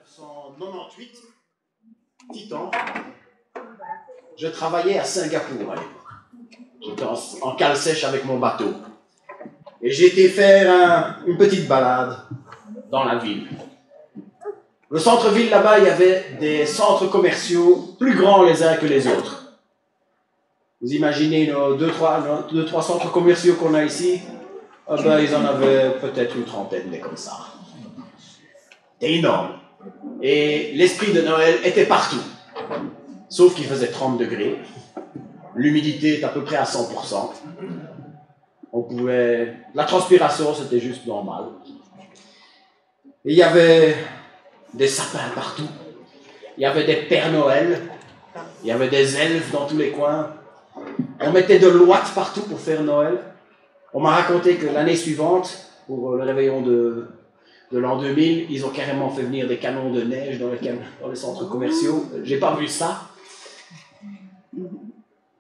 1998, Titan, je travaillais à Singapour à l'époque. J'étais en cale sèche avec mon bateau. Et j'ai été faire une petite balade dans la ville. Le centre-ville là-bas, il y avait des centres commerciaux plus grands les uns que les autres. Vous imaginez nos deux, trois centres commerciaux qu'on a ici? Ils en avaient peut-être une trentaine, mais comme ça. C'était énorme. Et l'esprit de Noël était partout. Sauf qu'il faisait 30 degrés. L'humidité est à peu près à 100%. La transpiration, c'était juste normal. Et il y avait des sapins partout. Il y avait des Pères Noël. Il y avait des elfes dans tous les coins. On mettait de l'ouate partout pour faire Noël. On m'a raconté que l'année suivante, pour le réveillon de l'an 2000, ils ont carrément fait venir des canons de neige dans les centres commerciaux. J'ai pas vu ça.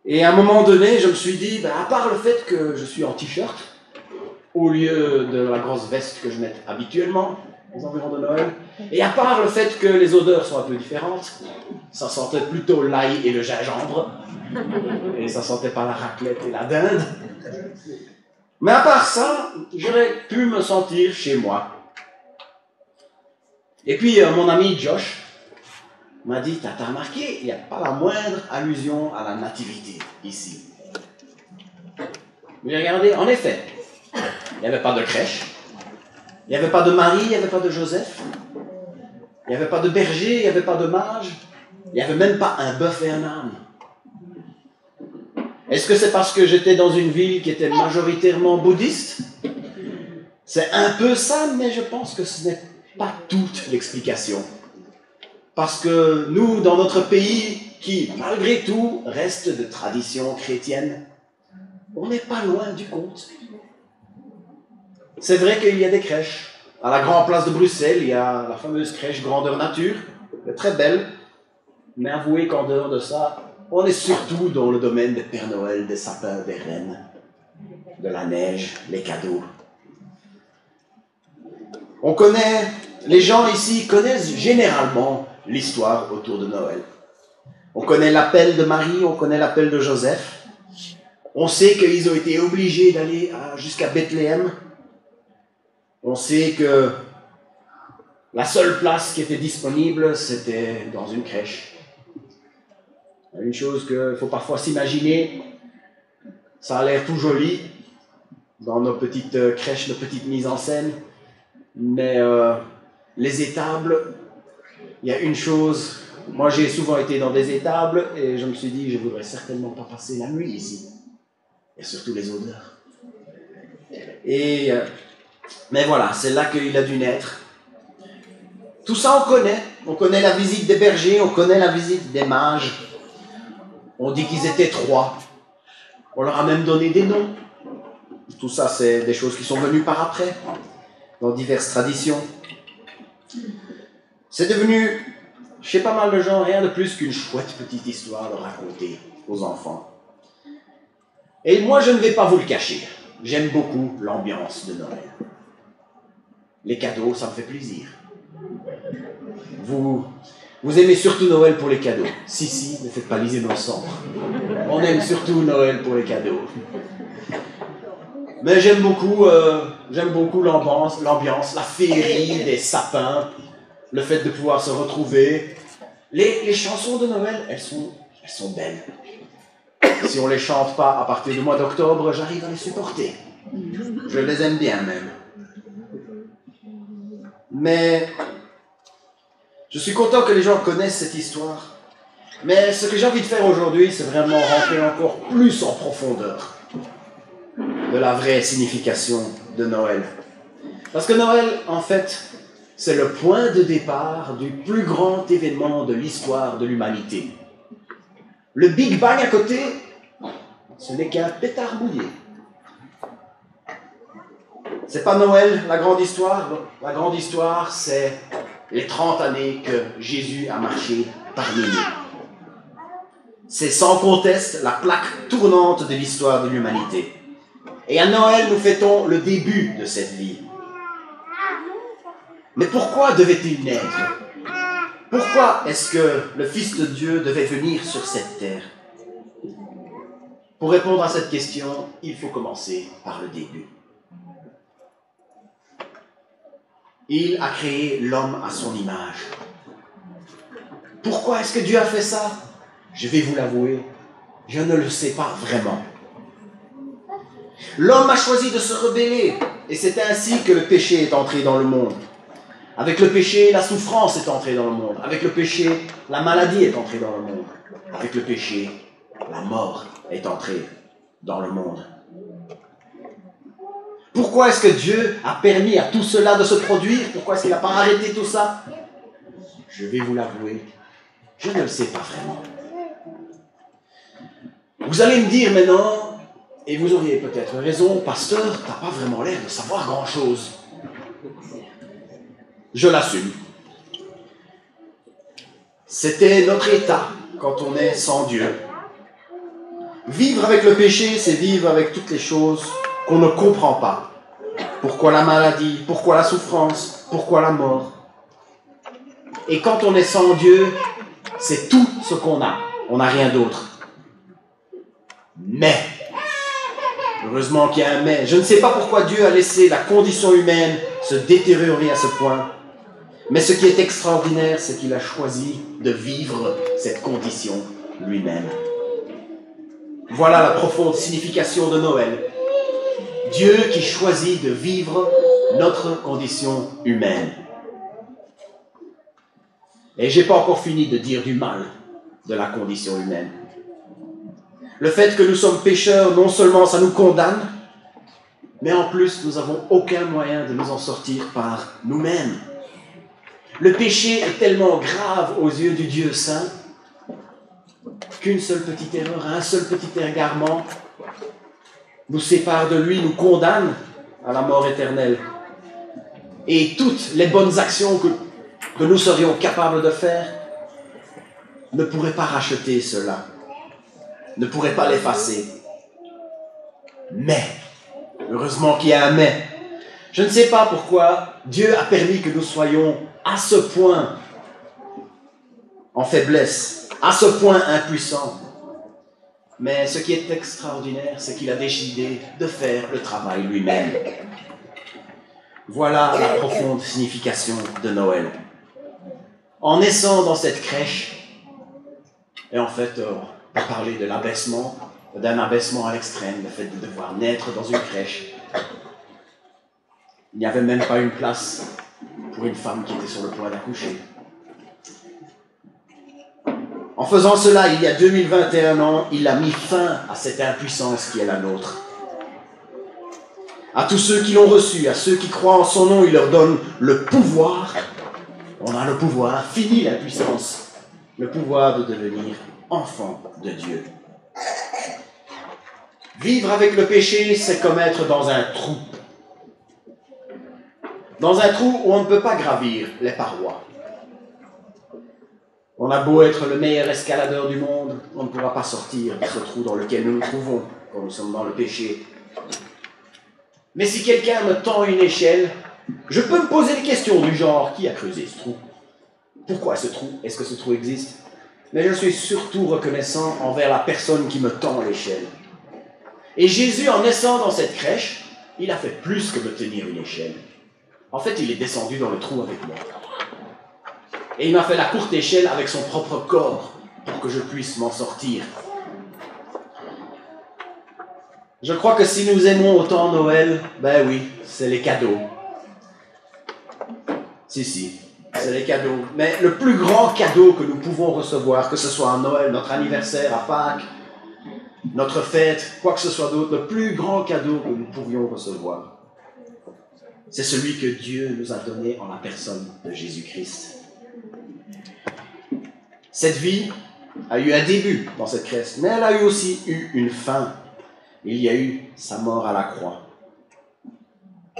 Et à un moment donné, je me suis dit, à part le fait que je suis en t-shirt, au lieu de la grosse veste que je mets habituellement aux environs de Noël, et à part le fait que les odeurs sont un peu différentes, ça sentait plutôt l'ail et le gingembre, et ça sentait pas la raclette et la dinde. Mais à part ça, j'aurais pu me sentir chez moi. Et puis mon ami Josh m'a dit, t'as remarqué, il n'y a pas la moindre allusion à la nativité ici. J'ai regardé, en effet, il n'y avait pas de crèche, il n'y avait pas de Marie, il n'y avait pas de Joseph, il n'y avait pas de berger, il n'y avait pas de mage, il n'y avait même pas un bœuf et un âne. Est-ce que c'est parce que j'étais dans une ville qui était majoritairement bouddhiste? C'est un peu ça, mais je pense que ce n'est pas toute l'explication. Parce que nous, dans notre pays, qui, malgré tout, reste de tradition chrétienne, on n'est pas loin du compte. C'est vrai qu'il y a des crèches. À la grande place de Bruxelles, il y a la fameuse crèche Grandeur Nature, elle est très belle, mais avouez qu'en dehors de ça, on est surtout dans le domaine des Pères Noël, des sapins, des rennes, de la neige, les cadeaux. Les gens ici connaissent généralement l'histoire autour de Noël. On connaît l'appel de Marie, on connaît l'appel de Joseph. On sait qu'ils ont été obligés d'aller jusqu'à Bethléem. On sait que la seule place qui était disponible, c'était dans une crèche. Une chose qu'il faut parfois s'imaginer, ça a l'air tout joli dans nos petites crèches, nos petites mises en scène, mais les étables, il y a une chose, moi j'ai souvent été dans des étables et je me suis dit, je ne voudrais certainement pas passer la nuit ici. Et surtout les odeurs. Mais voilà, c'est là qu'il a dû naître. Tout ça on connaît la visite des bergers, on connaît la visite des mages. On dit qu'ils étaient 3. On leur a même donné des noms. Tout ça, c'est des choses qui sont venues par après, dans diverses traditions. C'est devenu, chez pas mal de gens, rien de plus qu'une chouette petite histoire de raconter aux enfants. Et moi, je ne vais pas vous le cacher. J'aime beaucoup l'ambiance de Noël. Les cadeaux, ça me fait plaisir. Vous aimez surtout Noël pour les cadeaux. Si, ne faites pas liser nos sangs. On aime surtout Noël pour les cadeaux. Mais j'aime beaucoup l'ambiance, la féerie des sapins, le fait de pouvoir se retrouver. Les chansons de Noël, elles sont belles. Si on ne les chante pas à partir du mois d'octobre, j'arrive à les supporter. Je les aime bien même. Mais je suis content que les gens connaissent cette histoire. Mais ce que j'ai envie de faire aujourd'hui, c'est vraiment rentrer encore plus en profondeur de la vraie signification de Noël. Parce que Noël, en fait, c'est le point de départ du plus grand événement de l'histoire de l'humanité. Le Big Bang à côté, ce n'est qu'un pétard mouillé. C'est pas Noël, la grande histoire. La grande histoire, c'est les 30 années que Jésus a marché parmi nous. C'est sans conteste la plaque tournante de l'histoire de l'humanité. Et à Noël, nous fêtons le début de cette vie. Mais pourquoi devait-il naître? Pourquoi est-ce que le Fils de Dieu devait venir sur cette terre? Pour répondre à cette question, il faut commencer par le début. Il a créé l'homme à son image. Pourquoi est-ce que Dieu a fait ça? Je vais vous l'avouer, je ne le sais pas vraiment. L'homme a choisi de se rebeller, et c'est ainsi que le péché est entré dans le monde. Avec le péché, la souffrance est entrée dans le monde. Avec le péché, la maladie est entrée dans le monde. Avec le péché, la mort est entrée dans le monde. Pourquoi est-ce que Dieu a permis à tout cela de se produire? Pourquoi est-ce qu'il n'a pas arrêté tout ça? Je vais vous l'avouer, je ne le sais pas vraiment. Vous allez me dire maintenant, et vous auriez peut-être raison, pasteur, tu n'as pas vraiment l'air de savoir grand-chose. Je l'assume. C'était notre état quand on est sans Dieu. Vivre avec le péché, c'est vivre avec toutes les choses qu'on ne comprend pas. Pourquoi la maladie? Pourquoi la souffrance? Pourquoi la mort? Et quand on est sans Dieu, c'est tout ce qu'on a. On n'a rien d'autre. Mais, heureusement qu'il y a un mais, je ne sais pas pourquoi Dieu a laissé la condition humaine se détériorer à ce point. Mais ce qui est extraordinaire, c'est qu'il a choisi de vivre cette condition lui-même. Voilà la profonde signification de Noël. Dieu qui choisit de vivre notre condition humaine. Et je n'ai pas encore fini de dire du mal de la condition humaine. Le fait que nous sommes pécheurs, non seulement ça nous condamne, mais en plus nous n'avons aucun moyen de nous en sortir par nous-mêmes. Le péché est tellement grave aux yeux du Dieu saint qu'une seule petite erreur, un seul petit égarement nous sépare de lui, nous condamne à la mort éternelle. Et toutes les bonnes actions que nous serions capables de faire ne pourraient pas racheter cela, ne pourraient pas l'effacer. Mais, heureusement qu'il y a un mais, je ne sais pas pourquoi Dieu a permis que nous soyons à ce point en faiblesse, à ce point impuissants. Mais ce qui est extraordinaire, c'est qu'il a décidé de faire le travail lui-même. Voilà la profonde signification de Noël. En naissant dans cette crèche, et en fait, on a parlé de l'abaissement, d'un abaissement à l'extrême, le fait de devoir naître dans une crèche. Il n'y avait même pas une place pour une femme qui était sur le point d'accoucher. En faisant cela, il y a 2021 ans, il a mis fin à cette impuissance qui est la nôtre. À tous ceux qui l'ont reçu, à ceux qui croient en son nom, il leur donne le pouvoir. On a le pouvoir, fini l'impuissance, le pouvoir de devenir enfant de Dieu. Vivre avec le péché, c'est comme être dans un trou. Dans un trou où on ne peut pas gravir les parois. On a beau être le meilleur escaladeur du monde, on ne pourra pas sortir de ce trou dans lequel nous nous trouvons quand nous sommes dans le péché. Mais si quelqu'un me tend une échelle, je peux me poser des questions du genre, qui a creusé ce trou? Pourquoi ce trou? Est-ce que ce trou existe? Mais je suis surtout reconnaissant envers la personne qui me tend l'échelle. Et Jésus, en naissant dans cette crèche, il a fait plus que me tenir une échelle. En fait, il est descendu dans le trou avec moi. Et il m'a fait la courte échelle avec son propre corps pour que je puisse m'en sortir. Je crois que si nous aimons autant Noël, ben oui, c'est les cadeaux. Si, c'est les cadeaux. Mais le plus grand cadeau que nous pouvons recevoir, que ce soit à Noël, notre anniversaire, à Pâques, notre fête, quoi que ce soit d'autre, le plus grand cadeau que nous pourrions recevoir, c'est celui que Dieu nous a donné en la personne de Jésus-Christ. Cette vie a eu un début dans cette crèche, mais elle a eu aussi eu une fin. Il y a eu sa mort à la croix.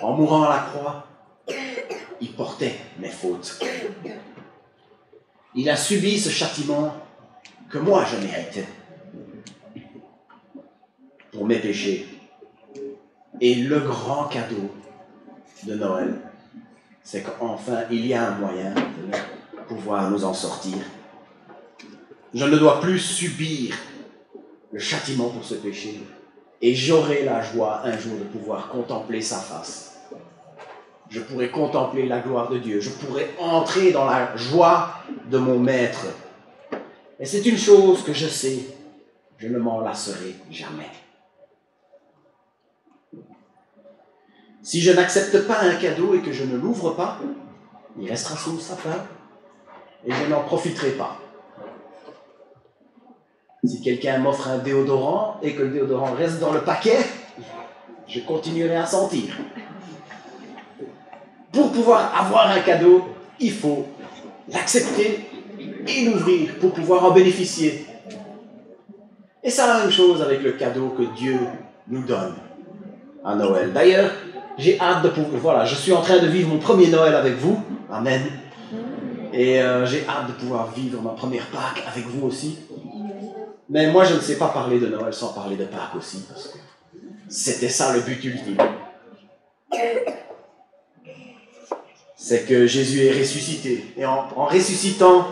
En mourant à la croix, il portait mes fautes. Il a subi ce châtiment que moi je méritais pour mes péchés. Et le grand cadeau de Noël, c'est qu'enfin il y a un moyen de pouvoir nous en sortir. Je ne dois plus subir le châtiment pour ce péché. Et j'aurai la joie un jour de pouvoir contempler sa face. Je pourrai contempler la gloire de Dieu. Je pourrai entrer dans la joie de mon Maître. Et c'est une chose que je sais, je ne m'en lasserai jamais. Si je n'accepte pas un cadeau et que je ne l'ouvre pas, il restera sous le sapin et je n'en profiterai pas. Si quelqu'un m'offre un déodorant et que le déodorant reste dans le paquet, je continuerai à sentir. Pour pouvoir avoir un cadeau, il faut l'accepter et l'ouvrir pour pouvoir en bénéficier. Et c'est la même chose avec le cadeau que Dieu nous donne à Noël. D'ailleurs, j'ai hâte de pouvoir... Voilà, je suis en train de vivre mon premier Noël avec vous. Amen. Et j'ai hâte de pouvoir vivre ma première Pâques avec vous aussi. Mais moi, je ne sais pas parler de Noël sans parler de Pâques aussi, parce que c'était ça le but ultime. C'est que Jésus est ressuscité. Et en ressuscitant,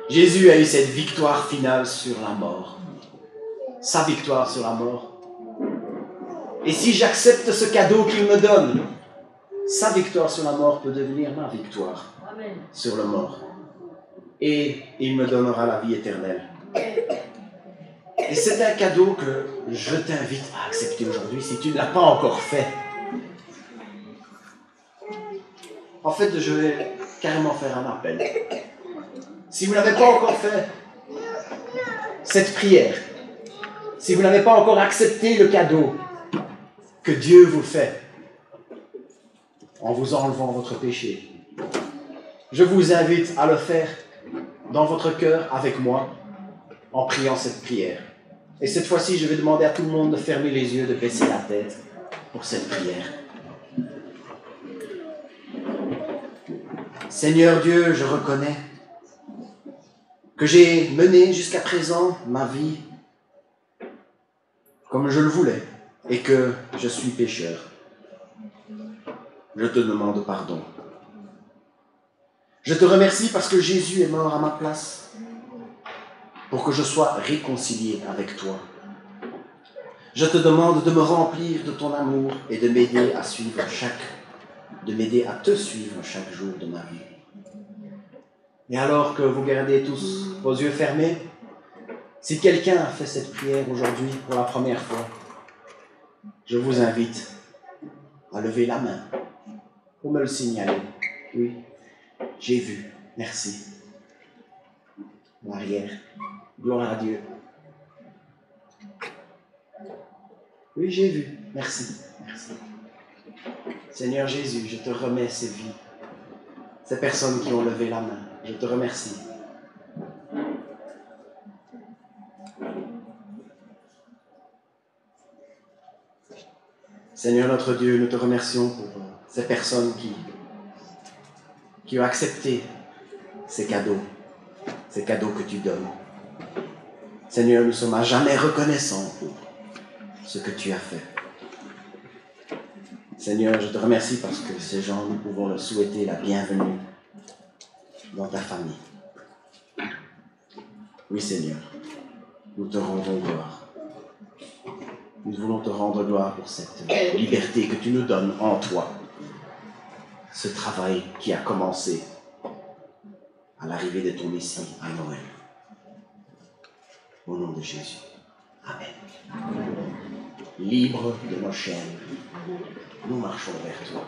Jésus a eu cette victoire finale sur la mort. Sa victoire sur la mort. Et si j'accepte ce cadeau qu'il me donne, sa victoire sur la mort peut devenir ma victoire sur la mort. Et il me donnera la vie éternelle. Et c'est un cadeau que je t'invite à accepter aujourd'hui si tu ne l'as pas encore fait. En fait, je vais carrément faire un appel. Si vous n'avez pas encore fait cette prière, si vous n'avez pas encore accepté le cadeau que Dieu vous fait en vous enlevant votre péché, je vous invite à le faire dans votre cœur avec moi en priant cette prière. Et cette fois-ci, je vais demander à tout le monde de fermer les yeux, de baisser la tête pour cette prière. Seigneur Dieu, je reconnais que j'ai mené jusqu'à présent ma vie comme je le voulais et que je suis pécheur. Je te demande pardon. Je te remercie parce que Jésus est mort à ma place pour que je sois réconcilié avec toi. Je te demande de me remplir de ton amour et de m'aider à te suivre chaque jour de ma vie. Et alors que vous gardez tous vos yeux fermés, si quelqu'un a fait cette prière aujourd'hui pour la première fois, je vous invite à lever la main pour me le signaler. Oui, j'ai vu, merci. L'arrière, gloire à Dieu. Oui, j'ai vu, merci, merci. Seigneur Jésus, je te remets ces vies, ces personnes qui ont levé la main. Je te remercie. Seigneur notre Dieu, nous te remercions pour ces personnes qui ont accepté ces cadeaux que tu donnes. Seigneur, nous sommes à jamais reconnaissants pour ce que tu as fait. Seigneur, je te remercie parce que ces gens, nous pouvons leur souhaiter la bienvenue dans ta famille. Oui, Seigneur, nous te rendons gloire. Nous voulons te rendre gloire pour cette liberté que tu nous donnes en toi. Ce travail qui a commencé à l'arrivée de ton Messie à Noël. Au nom de Jésus. Amen. Libre de nos chaînes, nous marchons vers toi.